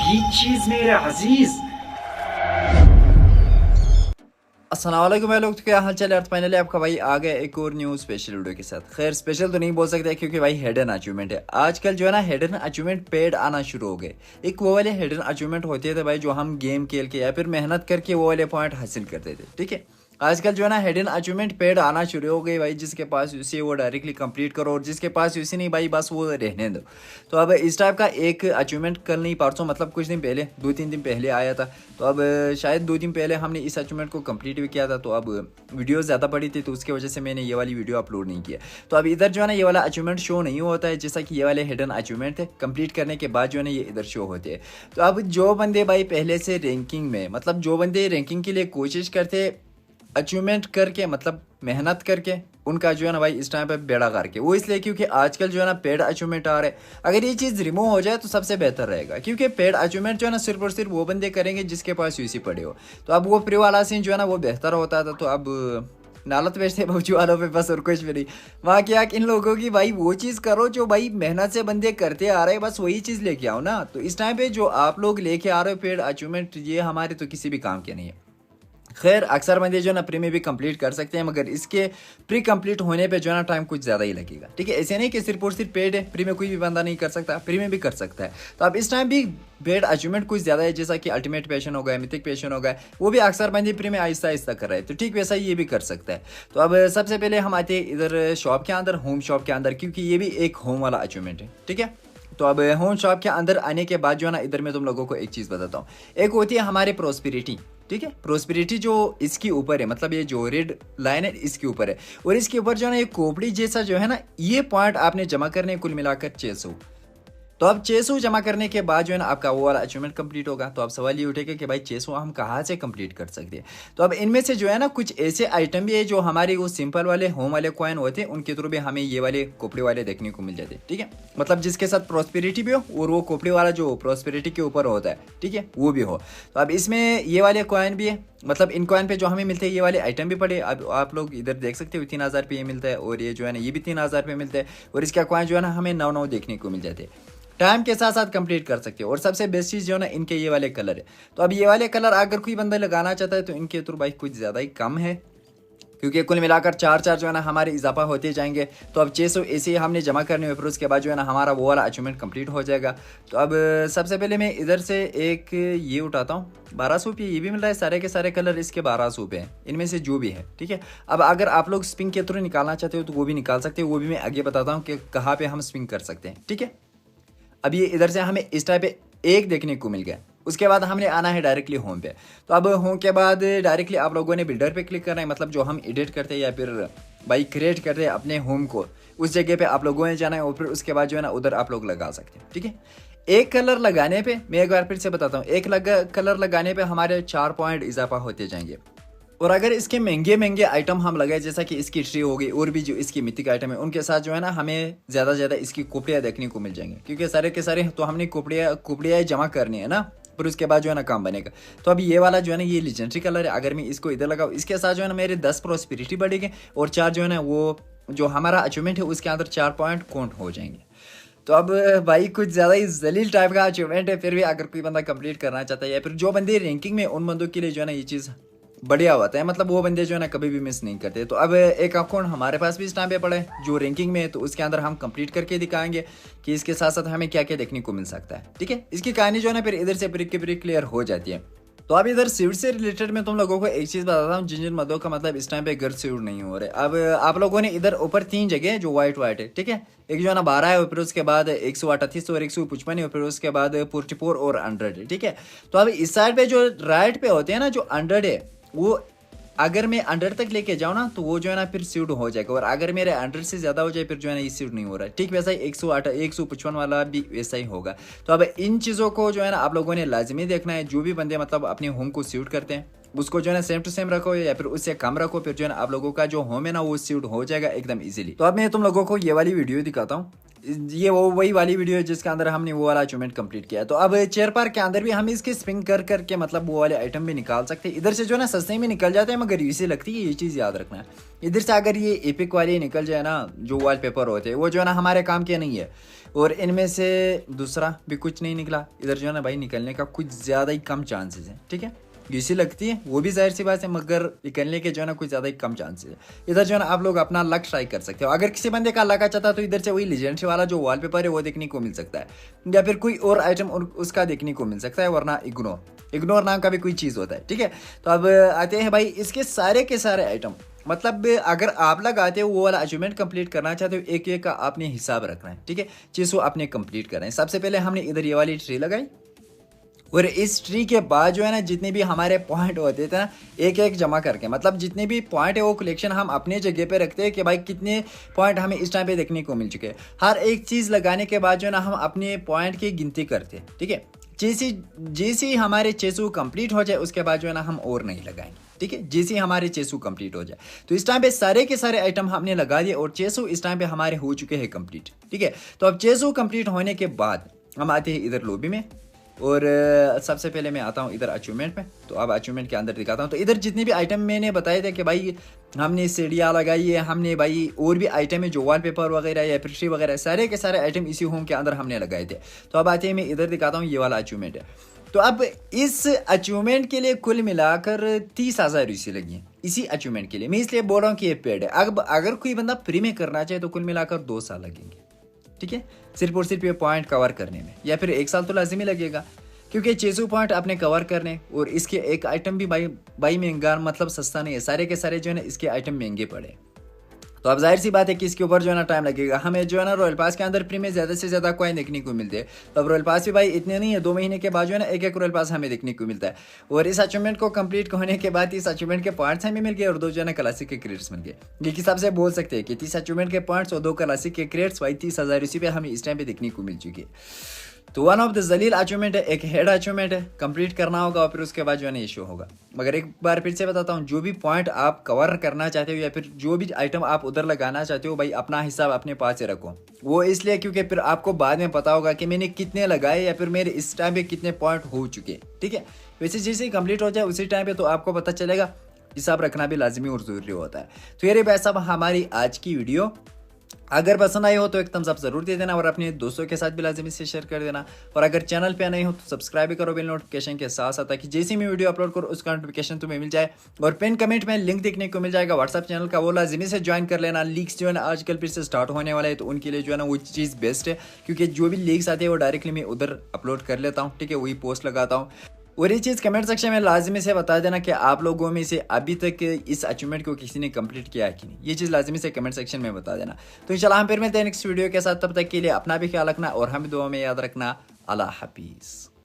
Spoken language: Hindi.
ये चीज मेरे अजीज। अस्सलाम वालेकुम भाई लोग, तो क्या हाल चाल है। फाइनली आपका भाई आ गया एक और न्यू स्पेशल वीडियो के साथ। खैर स्पेशल तो नहीं बोल सकते क्योंकि भाई हिडन अचीवमेंट है। आजकल जो है ना हिडन अचीवमेंट पेड आना शुरू हो गए। एक वो वाले हिडन अचीवमेंट होते थे भाई जो हम गेम खेल के या फिर मेहनत करके वो वाले पॉइंट हासिल करते थे, ठीक है। आजकल जो है ना हिडन अचीवमेंट पेड आना शुरू हो गई भाई, जिसके पास उसे वो डायरेक्टली कंप्लीट करो और जिसके पास उसे नहीं भाई बस वो रहने दो। तो अब इस टाइप का एक अचीवमेंट कल नहीं परसों मतलब कुछ दिन पहले 2-3 दिन पहले आया था। तो अब शायद 2 दिन पहले हमने इस अचीवमेंट को कंप्लीट भी किया था। तो अब वीडियो ज़्यादा बड़ी थी तो उसकी वजह से मैंने ये वाली वीडियो अपलोड नहीं किया। तो अब इधर जो है ना ये वाला अचीवमेंट शो नहीं होता है जैसा कि ये वाले हिडन अचीवमेंट थे। कंप्लीट करने के बाद जो है ना ये इधर शो होते हैं। तो अब जो बंदे भाई पहले से रैंकिंग में मतलब जो बंदे रैंकिंग के लिए कोशिश करते अचीवमेंट करके मतलब मेहनत करके उनका जो है ना भाई इस टाइम पे बेड़ा करके वो इसलिए क्योंकि आजकल जो है ना पेड अचीवमेंट आ रहे हैं। अगर ये चीज़ रिमूव हो जाए तो सबसे बेहतर रहेगा क्योंकि पेड अचीवमेंट जो है ना सिर्फ और सिर्फ वो बंदे करेंगे जिसके पास यूसी पड़े हो। तो अब वो फ्री वाला सीन जो है ना वो बेहतर होता था। तो अब नालत बेचते पहुंची वालों पे बस और कुछ भी नहीं। वहाँ क्या इन लोगों की भाई वो चीज़ करो जो भाई मेहनत से बंदे करते आ रहे हैं, बस वही चीज़ लेके आओ ना। तो इस टाइम पे जो आप लोग लेके आ रहे हो पेड अचीवमेंट ये हमारे तो किसी भी काम के नहीं है। खैर अक्सर बंदे जो है ना प्री में भी कंप्लीट कर सकते हैं मगर इसके प्री कंप्लीट होने पे जो है ना टाइम कुछ ज़्यादा ही लगेगा, ठीक है। ऐसे नहीं कि सिर्फ और सिर्फ पेड है, प्री में कोई भी बंदा नहीं कर सकता, प्री में भी कर सकता है। तो अब इस टाइम भी पेड अचीवमेंट कुछ ज़्यादा है जैसा कि अल्टीमेट पैशन हो गया, मिथिक पैशन हो गया, वो भी अक्सर बंदे प्री में आहिस्ता आहिस्ता कर रहे हैं। तो ठीक वैसा ही ये भी कर सकता है। तो अब सबसे पहले हम आते हैं इधर शॉप के अंदर, होम शॉप के अंदर, क्योंकि ये भी एक होम वाला अचीवमेंट है, ठीक है। तो अब होम शॉप के अंदर आने के बाद जो है ना इधर मैं तुम लोगों को एक चीज़ बताता हूँ। एक होती है हमारी प्रोस्पेरिटी, ठीक है। प्रोस्पेरिटी जो इसके ऊपर है मतलब ये जो रेड लाइन है इसके ऊपर है और इसके ऊपर जो है ना ये खोपड़ी जैसा जो है ना ये पॉइंट आपने जमा करने कुल मिलाकर 600। तो अब 600 जमा करने के बाद जो है ना आपका वो वाला अचीवमेंट कंप्लीट होगा। तो अब सवाल ये उठेगा कि भाई 600 हम कहाँ से कंप्लीट कर सकते हैं। तो अब इनमें से जो है ना कुछ ऐसे आइटम भी है जो हमारे वो सिंपल वाले होम वाले कॉइन होते हैं उनके थ्रू भी हमें ये वाले कोपड़े वाले देखने को मिल जाते हैं, ठीक है। मतलब जिसके साथ प्रोस्पेरिटी भी हो और वो कोपड़े वाला जो प्रोस्पेरिटी के ऊपर होता है, ठीक है, वो भी हो। तो अब इसमें ये वाले कॉइन भी है, मतलब इन कॉइन पे जो हमें मिलते हैं ये वाले आइटम भी पड़े। अब आप लोग इधर देख सकते हो 3000 पे ये मिलता है और ये जो है ना ये भी 3000 पे मिलता है और इसका कॉइन जो है ना हमें 9 देखने को मिल जाते हैं। टाइम के साथ साथ कंप्लीट कर सकते हो और सबसे बेस्ट चीज़ जो है ना इनके ये वाले कलर है। तो अब ये वाले कलर अगर कोई बंदा लगाना चाहता है तो इनके थ्रू भाई कुछ ज़्यादा ही कम है क्योंकि कुल मिलाकर 4 जो है ना हमारे इजाफा होते जाएंगे। तो अब 600 ऐसे हमने जमा करने हुए फिर उसके बाद जो है ना हमारा वो वाला अचीवमेंट कंप्लीट हो जाएगा। तो अब सबसे पहले मैं इधर से एक ये उठाता हूँ 1200 पे ये भी मिल रहा है, सारे के सारे कलर इसके 1200 पे हैं इनमें से जो भी है, ठीक है। अब अगर आप लोग स्पिंग के थ्रू निकालना चाहते हो तो वो भी निकाल सकते हो, वो भी मैं आगे बताता हूँ कि कहाँ पर हम स्पिंग कर सकते हैं, ठीक है। अब ये इधर से हमें इस टाइप पे एक देखने को मिल गया। उसके बाद हमने आना है डायरेक्टली होम पे। तो अब होम के बाद डायरेक्टली आप लोगों ने बिल्डर पे क्लिक करना है, मतलब जो हम एडिट करते हैं या फिर भाई क्रिएट करते हैं अपने होम को, उस जगह पे आप लोगों ने जाना है और फिर उसके बाद जो है ना उधर आप लोग लगा सकते हैं, ठीक है। एक कलर लगाने पे मैं एक बार फिर से बताता हूँ, एक कलर लगाने पे हमारे 4 पॉइंट इजाफा होते जाएंगे। और अगर इसके महंगे महंगे आइटम हम लगाए जैसा कि इसकी ट्री हो गई और भी जो इसकी मिथिक आइटम है उनके साथ जो है ना हमें ज़्यादा से ज़्यादा इसकी कुपड़ियाँ देखने को मिल जाएंगे क्योंकि सारे के सारे तो हमने कुपड़ियाँ जमा करनी है ना, फिर उसके बाद जो है ना काम बनेगा। तो अब ये वाला जो है ना ये लेजेंडरी कलर है, अगर मैं इसको इधर लगाऊँ इसके साथ जो है ना मेरे 10 प्रोस्पेरिटी बढ़ेगी और 4 जो है ना वो जो हमारा अचीवमेंट है उसके अंदर 4 पॉइंट काउंट हो जाएंगे। तो अब भाई कुछ ज़्यादा ही जलील टाइप का अचीवमेंट है, फिर भी अगर कोई बंदा कंप्लीट करना चाहता है या फिर जो बंदे रैंकिंग में उन बंदों के लिए जो है ना ये चीज़ बढ़िया होता है, मतलब वो बंदे जो है ना कभी भी मिस नहीं करते। तो अब एक अकाउंट हमारे पास भी इस टाइम पे पड़ा है जो रैंकिंग में है, तो उसके अंदर हम कंप्लीट करके दिखाएंगे कि इसके साथ साथ हमें क्या क्या देखने को मिल सकता है, ठीक है। इसकी कहानी जो है ना फिर इधर से ब्रिक के ब्रिक क्लियर हो जाती है। तो अब इधर सीड से रिलेटेड मैं तुम लोगों को एक चीज़ बताता हूँ, जिन जिन मदों का मतलब इस टाइम पे घर सीड नहीं हो रहे। अब आप लोगों ने इधर ऊपर 3 जगह जो वाइट वाइट है, ठीक है, एक जो है ना 12 है और फिर उसके बाद 138 और 155 है और फिर उसके बाद 44 और 100 है, ठीक है। तो अब इस साइड पे जो राइट पे होते हैं ना जो 100 है वो अगर मैं 100 तक लेके जाऊँ ना तो वो जो है ना फिर सीड हो जाएगा और अगर मेरे 100 से ज़्यादा हो जाए फिर जो है ना ये सीड नहीं हो रहा है, ठीक वैसा ही 108 155 वाला भी वैसा ही होगा। तो अब इन चीज़ों को जो है ना आप लोगों ने लाजमी देखना है। जो भी बंदे मतलब अपने होम को सीड करते हैं उसको जो है ना सेम टू सेम रखो या फिर उससे कम रखो, फिर जो है ना आप लोगों का जो होम है ना वो सीड हो जाएगा एकदम इजीली। तो अब मैं तुम लोगों को ये वाली वीडियो दिखाता हूँ। ये वो वही वाली वीडियो है जिसके अंदर हमने वो वाला अचीवमेंट कंप्लीट किया। तो अब चेयर पार्क के अंदर भी हम इसके स्पिन कर करके मतलब वो वाले आइटम भी निकाल सकते हैं। इधर से जो है ना सस्ते में निकल जाते हैं, मगर यूसी लगती है, ये चीज़ याद रखना है। इधर से अगर ये एपिक वाले निकल जाए ना, जो वॉलपेपर होते हैं, वो जो है ना हमारे काम के नहीं है। और इनमें से दूसरा भी कुछ नहीं निकला, इधर जो है ना भाई निकलने का कुछ ज़्यादा ही कम चांसेस है। ठीक है, यूसी लगती है वो भी जाहिर सी बात है, मगर निकलने के जो है ना कुछ ज़्यादा ही कम चांसेस है। इधर जो है ना आप लोग अपना लक ट्राई कर सकते हो। अगर किसी बंदे का लक अच्छा था तो इधर से वही लेजेंडरी वाला जो वॉलपेपर है वो देखने को मिल सकता है, या फिर कोई और आइटम उसका देखने को मिल सकता है, वरना इग्नोर नाम का भी कोई चीज़ होता है। ठीक है, तो अब आते हैं भाई इसके सारे के सारे आइटम। मतलब अगर आप लोग आते हो वो वाला अचीवमेंट कंप्लीट करना चाहते हो, एक एक का आपने हिसाब रखना है। ठीक है, चीज़ों आपने कंप्लीट करना है। सबसे पहले हमने इधर ये वाली ट्री लगाई, और इस ट्री के बाद जो है ना जितने भी हमारे पॉइंट होते थे ना, एक एक जमा करके, मतलब जितने भी पॉइंट है वो कलेक्शन हम अपने जगह पे रखते हैं कि भाई कितने पॉइंट हमें इस टाइम पे देखने को मिल चुके हैं। हर एक चीज़ लगाने के बाद जो है ना हम अपने पॉइंट की गिनती करते हैं। ठीक है, जैसे हमारे 600 कंप्लीट हो जाए उसके बाद जो है ना हम और नहीं लगाएंगे। ठीक है, जैसे हमारे 600 कंप्लीट हो जाए, तो इस टाइम पे सारे के सारे आइटम हमने लगा दिए और 600 इस टाइम पे हमारे हो चुके हैं कंप्लीट। ठीक है, तो अब 600 कंप्लीट होने के बाद हम आते हैं इधर लॉबी में, और सबसे पहले मैं आता हूँ इधर अचीवमेंट में। तो अब अचीवमेंट के अंदर दिखाता हूँ। तो इधर जितने भी आइटम मैंने बताए थे कि भाई हमने सीढ़ियाँ लगाई है, हमने भाई और भी आइटम है जो वॉलपेपर वगैरह या फिर ट्री वगैरह, सारे के सारे आइटम इसी होम के अंदर हमने लगाए थे। तो अब आते हैं, मैं इधर दिखाता हूँ, ये वाला अचीवमेंट है। तो अब इस अचीवमेंट के लिए कुल मिलाकर 30,000 यूसी लगी है इसी अचीवमेंट के लिए। मैं इसलिए बोल रहा हूँ कि ये पेड है। अब अगर कोई बंदा फ्री में करना चाहे तो कुल मिलाकर 2 साल लगेंगे। ठीक है, सिर्फ और सिर्फ ये पॉइंट कवर करने में, या फिर 1 साल तो लाजिमी लगेगा, क्योंकि 600 पॉइंट आपने कवर करने, और इसके एक आइटम भी भाई महंगा मतलब सस्ता नहीं है। सारे के सारे जो है ना इसके आइटम महंगे पड़े। तो अब जाहिर सी बात है कि इसके ऊपर जो है ना टाइम लगेगा। हमें जो है ना रॉयल पास के अंदर फ्री में ज़्यादा से ज़्यादा कॉइन देखने को मिलते हैं। तो अब रॉयल पास भी भाई इतने नहीं है, 2 महीने के बाद जो है ना एक रॉयल पास हमें देखने को मिलता है। और इस अचीवमेंट को कंप्लीट होने के बाद इस अचीवमेंट के पॉइंट्स हमें मिल गए और 2 जो है ना क्लासिक के क्रेडिट्स मिल गए। ये हिसाब से बोल सकते हैं कि 30 अचीवमेंट के पॉइंट्स और 2 क्लासिक के क्रेडिट्स, भाई 30,000 इसी पे हमें इस टाइम पे देखने को मिल चुकी है। तो वन ऑफ द जलील अचीवमेंट है, एक हेड अचीवमेंट है, कंप्लीट करना होगा और फिर उसके बाद जो है ना ये शो होगा। मगर एक बार फिर से बताता हूँ, जो भी पॉइंट आप कवर करना चाहते हो या फिर जो भी आइटम आप उधर लगाना चाहते हो, भाई अपना हिसाब अपने पास से रखो। वो इसलिए क्योंकि फिर आपको बाद में पता होगा कि मैंने कितने लगाए या फिर मेरे इस टाइम पे कितने पॉइंट हो चुके। ठीक है, वैसे जैसे ही कंप्लीट हो जाए उसी टाइम पे तो आपको पता चलेगा। हिसाब रखना भी लाजमी और ज़रूरी होता है। तो ये भाई साहब हमारी आज की वीडियो, अगर पसंद आई हो तो एक थम्स अप जरूर दे देना और अपने दोस्तों के साथ भी लाजमी से शेयर कर देना। और अगर चैनल पे नहीं हो तो सब्सक्राइब भी करो बेल नोटिफिकेशन के साथ साथ, ताकि जैसे मैं वीडियो अपलोड करूँ उसका नोटिफिकेशन तुम्हें मिल जाए। और पिन कमेंट में लिंक देखने को मिल जाएगा व्हाट्सअप चैनल का, वो लाजमी से ज्वाइन कर लेना। लीक्स जो है ना आजकल फिर से स्टार्ट होने वाला है, तो उनके लिए जो है ना वो चीज़ बेस्ट है, क्योंकि जो भी लीक्स आते हैं वो डायरेक्टली मैं उधर अपलोड कर लेता हूँ। ठीक है, वही पोस्ट लगाता हूँ। और ये चीज़ कमेंट सेक्शन में लाजमी से बता देना कि आप लोगों में से अभी तक इस अचीवमेंट को किसी ने कंप्लीट किया है कि नहीं। ये चीज़ लाजमी से कमेंट सेक्शन में बता देना। तो इंशाल्लाह हम फिर मिलते हैं नेक्स्ट वीडियो के साथ। तब तक के लिए अपना भी ख्याल रखना और हमें दुआ में याद रखना। अल्लाह हाफिज़।